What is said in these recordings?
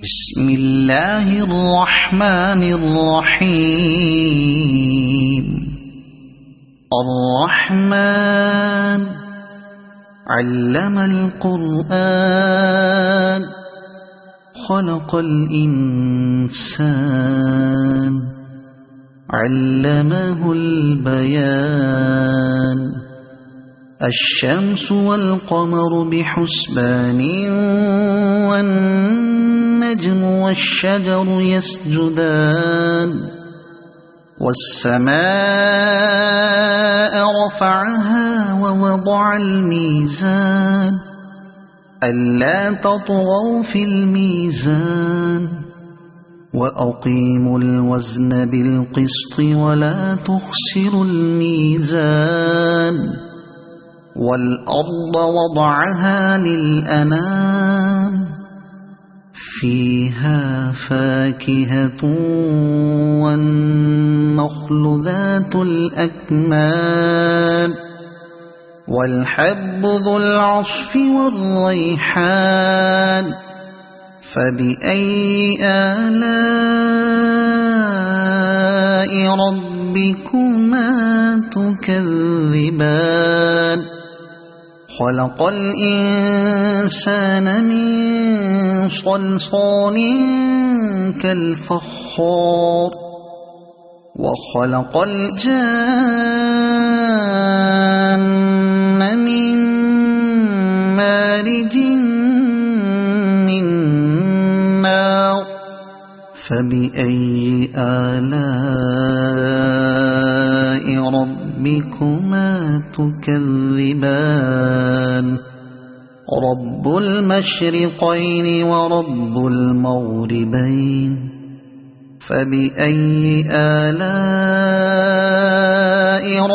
بسم الله الرحمن الرحيم. الرحمن علم القرآن خلق الإنسان علمه البيان. الشمس والقمر بحسبان والنجم والشجر يسجدان. والسماء رفعها ووضع الميزان ألا تطغوا في الميزان وأقيموا الوزن بالقسط ولا تخسروا الميزان. والأرض وضعها للأنام فيها فاكهة والنخل ذات الأكمام والحب ذو العصف والريحان. فبأي آلاء ربكما تكذبان. خلق الإنسان من صلصال كالفخار وخلق الجان من مارج من نار. فبأي آلاء ربكما تكذبان. رب المشرقين ورب المغربين. فبأي آلاء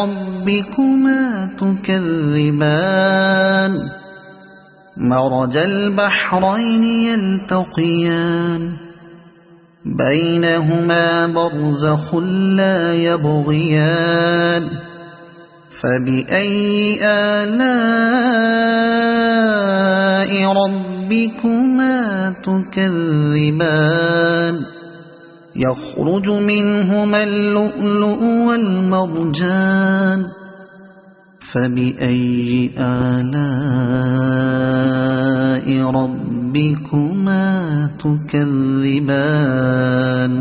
ربكما تكذبان. مرج البحرين يلتقيان بينهما برزخ لا يبغيان. فبأي آلاء ربكما تكذبان. يخرج منهما اللؤلؤ والمرجان. فبأي آلاء ربكما تكذبان.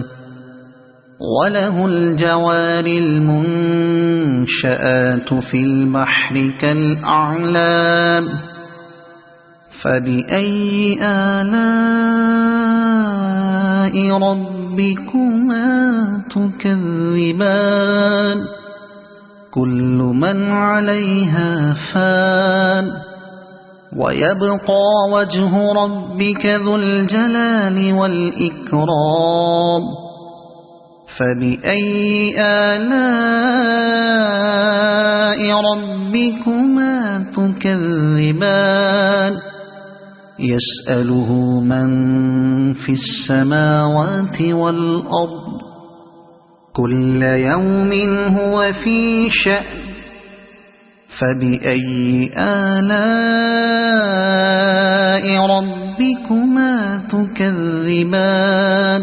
وله الجوار المنشآت في البحر كالأعلام. فبأي آلاء ربكما تكذبان. كل من عليها فان ويبقى وجه ربك ذو الجلال والإكرام. فبأي آلاء ربكما تكذبان. يسأله من في السماوات والأرض كل يوم هو في شأن. فبأي آلاء ربكما تكذبان.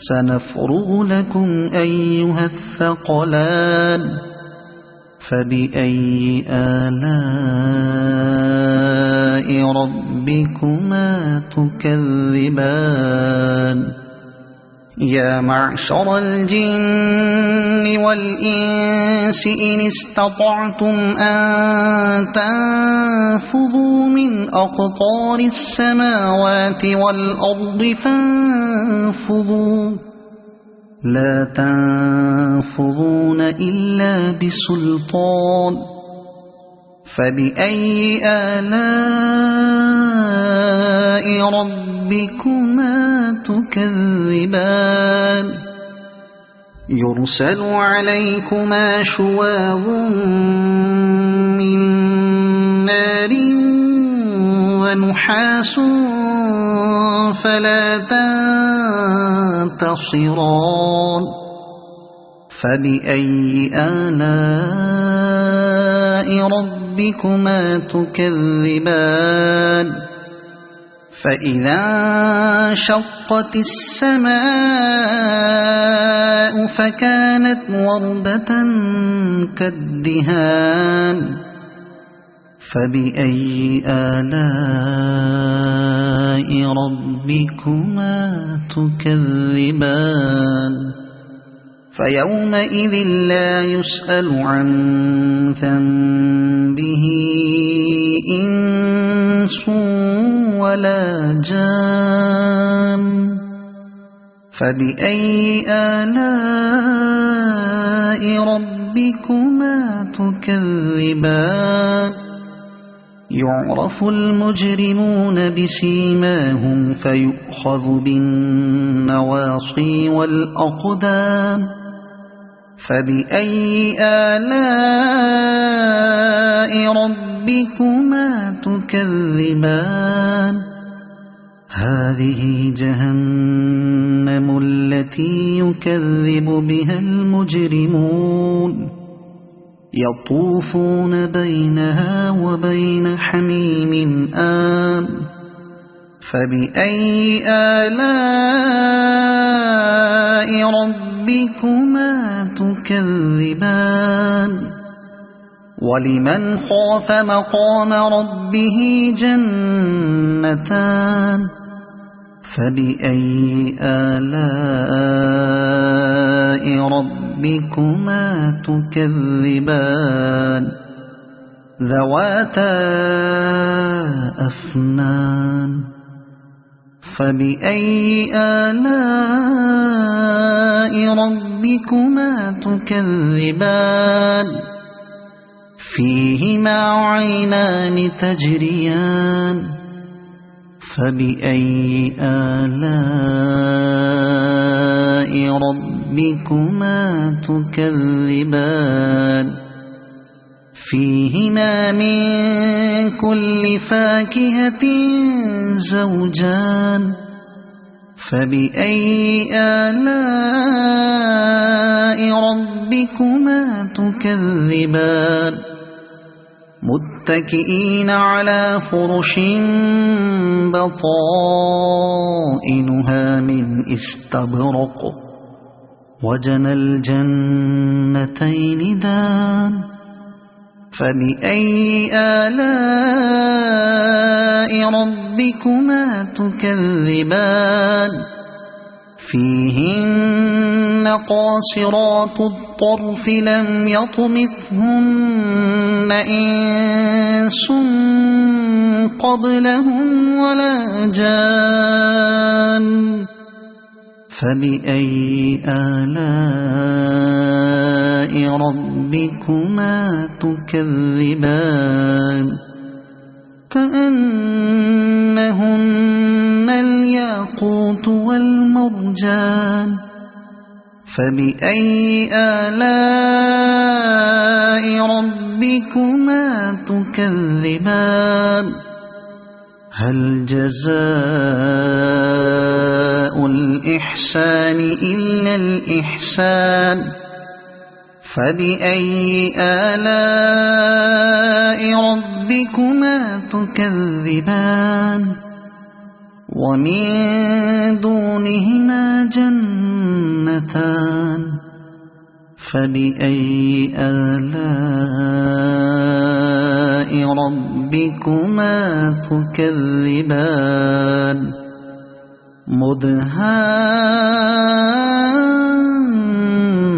سنفرغ لكم أيها الثقلان. فبأي آلاء ربكما تكذبان. يا معشر الجن والإنس إن استطعتم أن تنفذوا من أقطار السماوات والأرض فانفذوا لا تنفذون إلا بسلطان. فبأي آلاء ربكما تكذبان. يرسل عليكما شواظ من نار ونحاس فلا تنتصران. فبأي آلاء ربكما تكذبان. فإذا انشقت السماء فكانت وردة كالدهان فبأي آلاء ربكما تكذبان فيومئذ لا يسأل عن ذنبه إنس ولا جان فبأي آلاء ربكما تكذبان يعرف المجرمون بسيماهم فيؤخذ بالنواصي والأقدام فبأي آلاء ربكما تكذبان هذه جهنم التي يكذب بها المجرمون يطوفون بينها وبين حميم آن فبأي آلاء ربكما تكذبان ولمن خاف مقام ربه جنتان فبأي آلاء ربكما تكذبان ذواتا أفنان فبأي آلاء ربكما تكذبان فيهما عينان تجريان فبأي آلاء ربكما تكذبان فيهما من كل فاكهة زوجان فبأي آلاء ربكما تكذبان متكئين على فرش بطائنها من استبرق وجنى الجنتين دان فبأي آلاء ربكما تكذبان فيهن قاصرات الطرف لم يطمثهن إنس قبلهم ولا جان فبأي آلاء ربكما تكذبان كأنهن الياقوت والمرجان فبأي آلاء ربكما تكذبان هل جزاء الإحسان إلا الإحسان فبأي آلاء ربكما تكذبان ومن دونهما جنتان فبأي آلاء ربكما تكذبان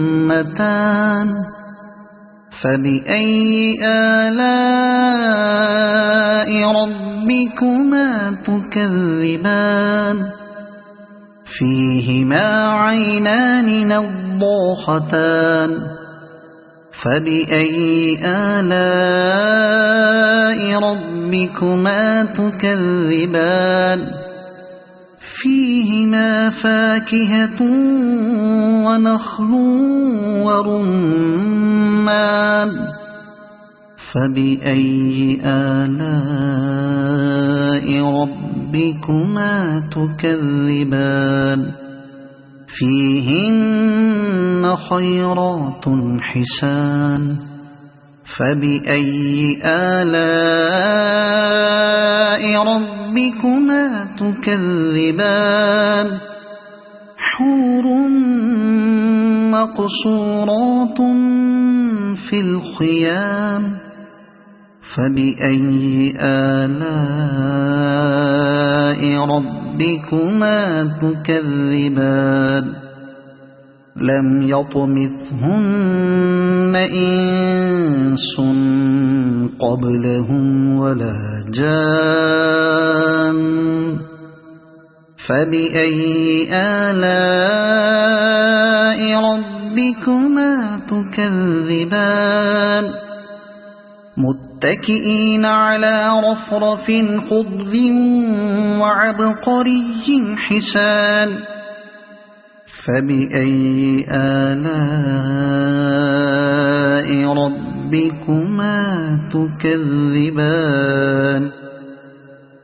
مدهامتان فبأي آلاء ربكما تكذبان فيهما عينان نضاختان فبأي آلاء ربكما تكذبان فيهما فاكهة ونخل ورمان فبأي آلاء ربكما تكذبان فيهن خيرات حسان فبأي آلاء ربكما تكذبان حور مقصورات في الخيام فبأي آلاء ربكما تكذبان لم يطمثهن إنس قبلهم ولا جان فبأي آلاء ربكما تكذبان متكئين على رفرف خضر وعبقري حسان فبأي آلاء ربكما تكذبان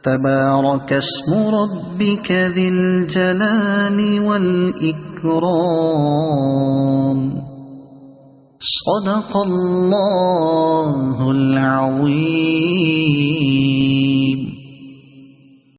تبارك اسم ربك ذي الجلال والإكرام صدق الله العظيم.